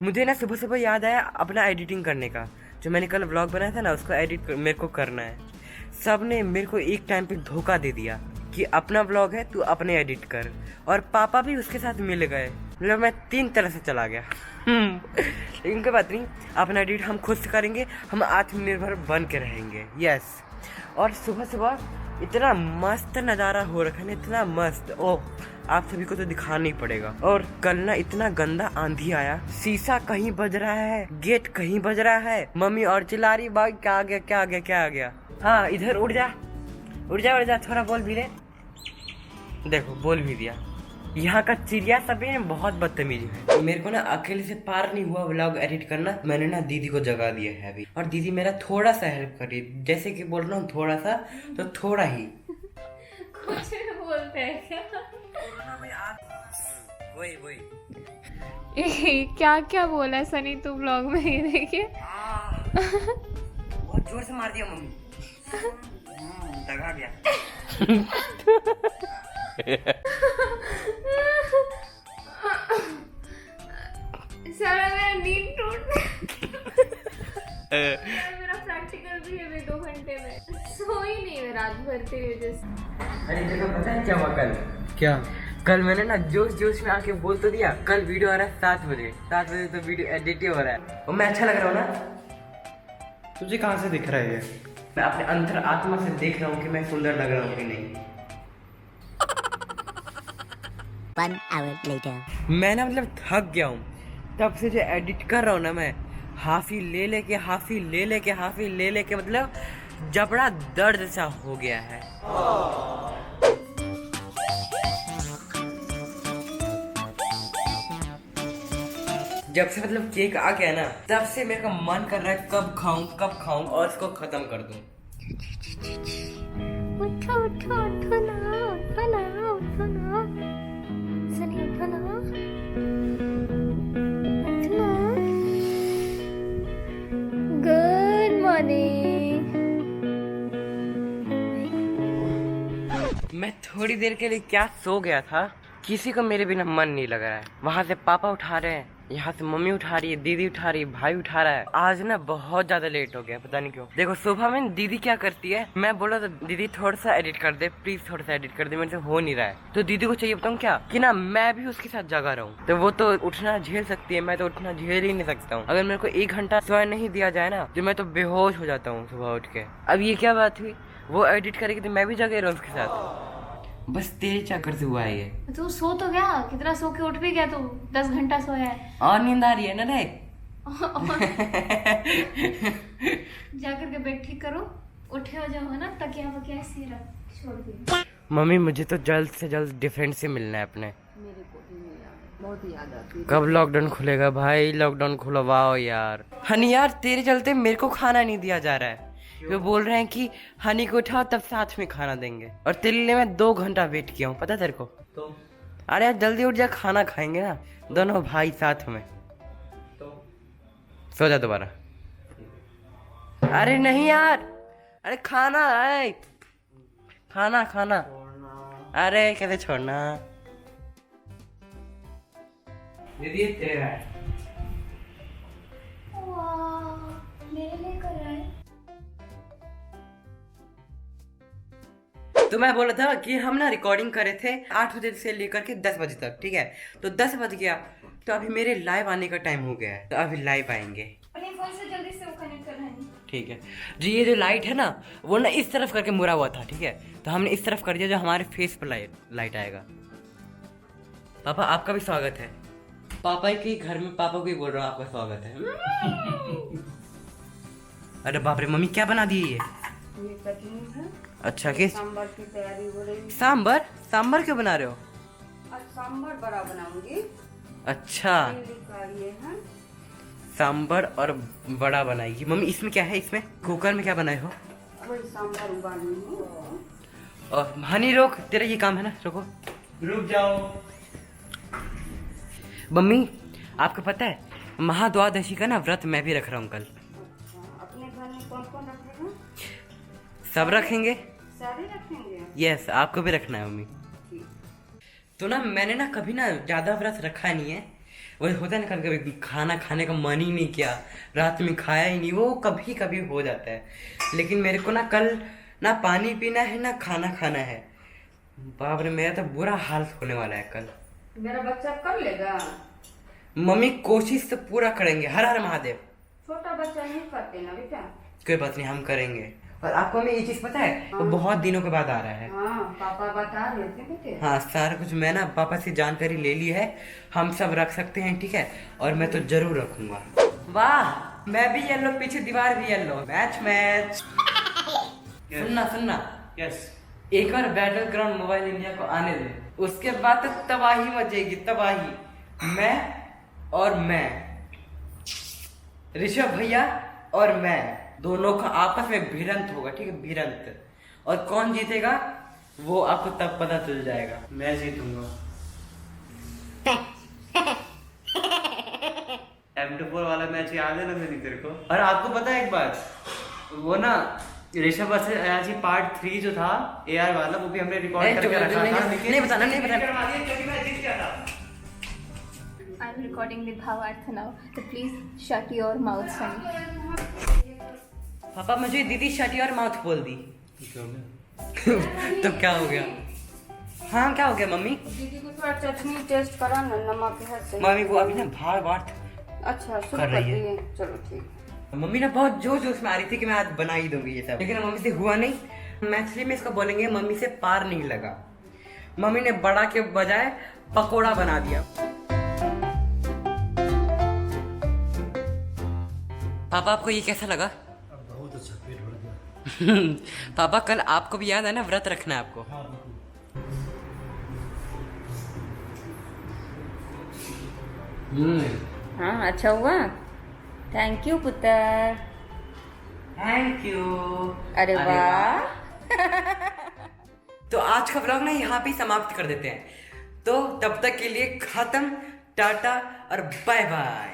मुझे ना सुबह सुबह याद आया अपना एडिटिंग करने का। जो मैंने कल व्लॉग बनाया था ना, उसको एडिट मेरे को करना है। सब ने मेरे को एक टाइम पे धोखा दे दिया कि अपना व्लॉग है, तू अपने एडिट कर। और पापा भी उसके साथ मिल गए। मतलब मैं 3 तरह से चला गया। लेकिन कोई बात नहीं, अपना एडिट हम खुद से करेंगे, हम आत्मनिर्भर बन के रहेंगे। यस। और सुबह सुबह इतना मस्त नज़ारा हो रखा है, इतना मस्त। ओह, आप सभी को तो दिखाना ही पड़ेगा। और कल ना इतना गंदा आंधी आया, शीशा कहीं बज रहा है, गेट कहीं बज रहा है। मम्मी और चिल्ला रही, भाई क्या आ गया, क्या आ गया, क्या आ गया। हाँ, इधर उड़ जा, उड़ जा, उड़ जा, थोड़ा बोल भी दे। देखो, बोल भी दिया। यहाँ का चिड़िया सभी बहुत बदतमीज है। मेरे को ना अकेले से पार नहीं हुआ व्लॉग एडिट करना। मैंने ना दीदी को जगा दिया है अभी, और दीदी मेरा थोड़ा सा हेल्प कर रही है। जैसे कि बोल रहा हूँ थोड़ा सा, तो थोड़ा ही कुछ बोलते हैं क्या? वही वही क्या क्या बोला सनी तू ब्लॉग में? ये देखिए बहुत जोर से मार दिया मम्मी। दगा गया। सारा मेरा नींद टूट मेरा प्रैक्टिकल भी है 2 घंटे में। सो ही नहीं मैं रात भर तेरी वजह से। अरे देखो, पता है क्या हुआ कल? क्या? कल मैंने ना जोश जोश में आके बोल तो दिया, कल वीडियो आ रहा है 7 बजे। 7 बजे तो वीडियो एडिट ही हो रहा है। और मैं अच्छा लग रहा हूँ ना? तुझे कहाँ से दिख रहा है ये? मैं अपने अंतर आत्मा से देख रहा हूँ कि मैं सुंदर लग रहा हूँ कि नहीं। 1 hour later. मैं ना मतलब थक गया हूँ। तब से जो एडिट कर रहा हूँ ना मैं, हाफी ले लेके हाफी ले लेके हाफी ले लेके मतलब जबड़ा दर्द सा हो गया है। जब से मतलब केक आ गया ना, तब से मेरे का मन कर रहा है कब खाऊं और इसको खत्म कर दूं। उठो उठो उठो ना, उठो ना, उठो ना, सनी उठो ना, उठो ना। Good morning. मैं थोड़ी देर के लिए क्या सो गया था, किसी को मेरे बिना मन नहीं लग रहा है। वहाँ से पापा उठा रहे हैं, यहाँ से मम्मी उठा रही है, दीदी उठा रही है, भाई उठा रहा है। आज ना बहुत ज्यादा लेट हो गया, पता नहीं क्यों। देखो सुबह में दीदी क्या करती है, मैं बोला तो दीदी थोड़ा सा एडिट कर दे प्लीज, थोड़ा सा एडिट कर दे, मेरे से हो नहीं रहा है। तो दीदी को चाहिए बताऊँ क्या, कि ना मैं भी उसके साथ जगा रहा हूँ। तो वो तो उठना झेल सकती है, मैं तो उठना झेल ही नहीं सकता हूँ। अगर मेरे को 1 घंटा सोया नहीं दिया जाए ना, तो मैं तो बेहोश हो जाता हूँ सुबह उठ के। अब ये क्या बात हुई, वो एडिट करेगी तो मैं भी जगे रहा हूँ उसके साथ। बस तेरे चक्कर से हुआ है ये। तू सो तो गया, कितना सो के उठ भी गया तू? 10 घंटा सोया है। और नींद आ रही है ना देख। जाकर के बेड ठीक करो, उठे हो जाओ ना, तकिया वकिया ऐसे रख छोड़ दिए। मम्मी मुझे तो जल्द से जल्द डिफरेंट से मिलना है अपने। मेरे को भी नहीं याद, बहुत याद आती है। कब लॉकडाउन खुलेगा भाई, लॉकडाउन खुलवाओ यार। हनी यार तेरे चलते मेरे को खाना नहीं दिया जा रहा है। वो बोल रहे हैं कि हनी को उठाओ तब साथ में खाना देंगे, और तेरे लिए मैं 2 घंटा वेट किया हूँ, पता है तेरे को? तो अरे यार जल्दी उठ जा, खाना खाएंगे ना दोनों भाई साथ में। सो जा दोबारा। अरे नहीं यार, अरे खाना है, खाना खाना। अरे कैसे छोड़ना दीदी, तेरा है। मेरे लिए कर रहा है। तो मैं बोला था कि हम ना रिकॉर्डिंग करे थे 8 बजे से लेकर के 10 बजे तक, ठीक है? तो 10 बज गया, तो अभी मेरे लाइव आने का टाइम हो गया है, तो अभी लाइव आएंगे। अपने फोन से जल्दी से वो कनेक्ट कर रहा है। ठीक है जी। ये जो लाइट है ना, वो ना इस तरफ करके मुड़ा हुआ था, ठीक है? तो हमने इस तरफ कर दिया, जो हमारे फेस पर लाइट आएगा। पापा आपका भी स्वागत है। पापा के घर में पापा को ही बोल रहा हूँ आपका स्वागत है। अरे बाप रे, मम्मी क्या बना दी ये? चटनी है। अच्छा, किस सांभर की तैयारी हो रही है। सांभर क्यों बना रहे हो? आज सांभर बड़ा बनाऊंगी। अच्छा, ये है सांभर और बड़ा बनाएगी मम्मी। इसमें क्या है, इसमें कुकर में क्या बनाए हो? वही सांभर उबाली हूँ। और हनी रोक, तेरा ये काम है ना, रोको, रुक जाओ। मम्मी आपको पता है, महाद्वादशी का ना व्रत मैं भी रख रहा हूँ कल। अपने घर में कौन कौन रखेगा? सब रखेंगे। सारे रखेंगे। यस, आपको भी रखना है मम्मी। तो ना मैंने ना कभी ना ज्यादा व्रत रखा नहीं है, वो होता है ना, कभी कभी खाना खाने का मन ही नहीं किया, रात में खाया ही नहीं, वो कभी कभी हो जाता है। लेकिन मेरे को ना कल ना पानी पीना है ना खाना खाना है। बाप रे, मेरा तो बुरा हाल होने वाला है कल। मेरा बच्चा कर लेगा। मम्मी कोशिश तो पूरा करेंगे, हर हर महादेव। छोटा बच्चा नहीं करते ना बेटा। कोई बात नहीं, हम करेंगे। और आपको हमें ये चीज पता है, वो बहुत दिनों के बाद आ रहा है। हाँ पापा बता रहे थे बेटे। हाँ, सारा कुछ मैं ना पापा से जानकारी ले ली है, हम सब रख सकते हैं, ठीक है। और मैं तो जरूर रखूंगा। वाह, मैं भी येलो, पीछे दीवार भी येलो। Match match. सुनना सुनना, यस एक बार बैटल ग्राउंड मोबाइल इंडिया को आने दे, उसके बाद तो तबाही मचेगी, तबाही। मैं ऋषभ भैया और मैं दोनों का आपस में भिड़ंत होगा, ठीक है, भिड़ंत। और कौन जीतेगा वो आपको तब पता चल जाएगा। मैं जीतूंगा। M24 वाला मैच याद है ना मेरी तेरे को? और आपको पता है एक बात, वो ना ऋषभ वर्सेस पार्ट 3 जो था AR वाला, वो भी हमने रिकॉर्ड करके रखा था, लेकिन नहीं बताना, नहीं बताना। क्योंकि मैं जीत गया था। I'm recording with Bhavarth now. So please shut your mouth, Sunny. पापा मुझे दीदी शटी और माउथ बोल दी। तो क्या हो गया? हाँ, क्या हो गया मम्मी? दीदी को थोड़ा चटनी टेस्ट करा ना, नमक है सही। मम्मी वो अभी ना भार वार अच्छा शुरू कर कर रही है। दिए, चलो ठीक। मम्मी ना बहुत जोश में आ रही थी कि मैं आज बना ही दूंगी ये सब, लेकिन मम्मी से हुआ नहीं। मैथिली में इसको बोलेंगे मम्मी से पार नहीं लगा। मम्मी ने बड़ा के बजाय पकोड़ा बना दिया। पापा आपको ये कैसा लगा? बहुत अच्छा, पेट भर गया। पापा कल आपको भी याद है ना, व्रत रखना है आपको। हाँ अच्छा हुआ, थैंक यू पुत्र। Thank you. अरे वाह। तो आज का व्लॉग ना यहाँ पे ही समाप्त कर देते हैं। तो तब तक के लिए खत्म, टाटा और बाय बाय।